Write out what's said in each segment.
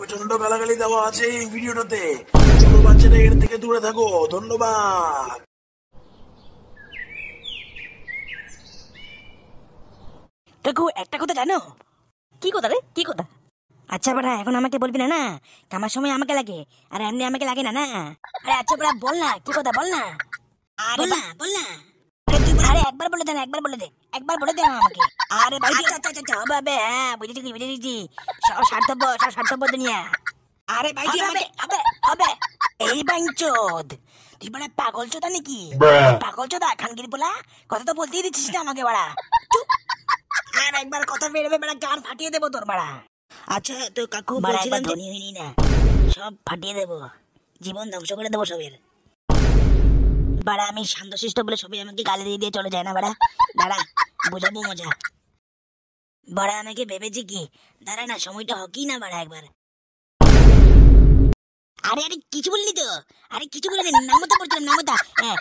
প্রচন্ড গালাগালি দেওয়া আছে এই ভিডিওটাতে। ছোট বাচ্চারা এর থেকে দূরে থাকো। ধন্যবাদ। কাকু একটা কথা জানো? কি কথা রে? কি কথা? আচ্ছা বড়া, এখন আমাকে বলবি না না, কামার সময় আমাকে লাগে আর এমনি আমাকে লাগে না না। আরে আচ্ছা বড়া বল না, কি কথা বল না। আরে বল না। আরে একবার বলে দে না, একবার বলে দে, একবার বলে দে আমাকে। আরে ভাই আচ্ছা আচ্ছা হবে, হ্যাঁ বুঝেছি। সব স্বার্থপর দুনিয়া। আরে ভাই হবে হবে হবে। এই বাঞ্চোদ, তুই বড়া পাগল চোদা নাকি? পাগল চোদা খানগির বলা, কথা তো বলতেই দিচ্ছিস না আমাকে বড়া। চুপ। আর একবার কথা বেরোবে বড়া, গান ফাটিয়ে দেবো তোর বড়া। আচ্ছা তো কাকু বলছিলাম ধনী হইনি না, সব ফাটিয়ে দেবো, জীবন ধ্বংস করে দেবো সবের। বাড়া আমি শান্তশিষ্ট বলে সবাই আমাকে গালি দিয়ে দিয়ে চলে যায় না বাড়া। দাঁড়া বোঝাবো মজা। বাড়া আমাকে ভেবেছি কি, দাঁড়া না সময়টা হকি না বাড়া একবার। আরে আরে কিছু বললি তো? আরে কিছু বলিনি, নামতা পড়ছিলাম নামতা। হ্যাঁ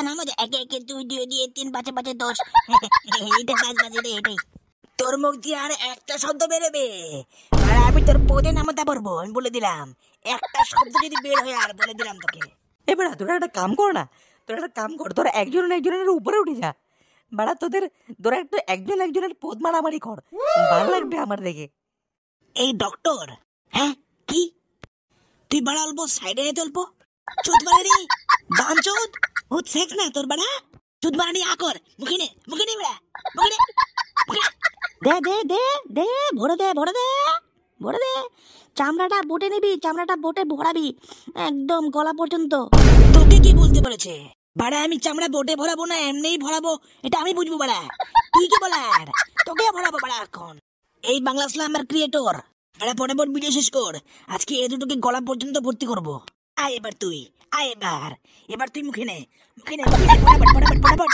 নামতা একে একে 2 2 2 3 5 5 10 এইটা এটাই। তোর মুখ দিয়ে আর একটা শব্দ বেরোবে আর আমি তোর পদে নামতা পড়বো, আমি বলে দিলাম। একটা শব্দ যদি বের হয় আর বলে দিলাম তোকে। এবার তোরা একটা কাম কর না, তোরা একজনের উপরে উঠে যা বাড়া, তোরা একটু একজনের পদ মারামারি কর, ভালো লাগবে আমার দেখে। এই ডক্টর, হ্যাঁ কি তুই বাড়া অল্প সাইডে যেতে অল্প চোদ মারানি বাঞ্চোদ ও সেক্স না তোর বাড়া চোদ মারানি আকর মুখে নে বেড়া মুখে নে দে ভরে দে চামড়াটা বোটে নিবি, চামড়াটা বোটে ভরাবি একদম গলা পর্যন্ত। তোকে কি বলতে বলেছে বাড়া? আমি চামড়া বোটে ভরাবো না এমনিই ভরাবো, এটা আমি বুঝবো বাড়া। তুই কি বলার? তোকে ভরাবো বাড়া এখন। এই বাংলা স্ল্যামের ক্রিয়েটর বাড়া, পরে ভিডিও শেষ কর। আজকে এ দুটোকে গলা পর্যন্ত ভর্তি করবো। আয় এবার তুই, এবার তুই মুখে নে ফটাফট।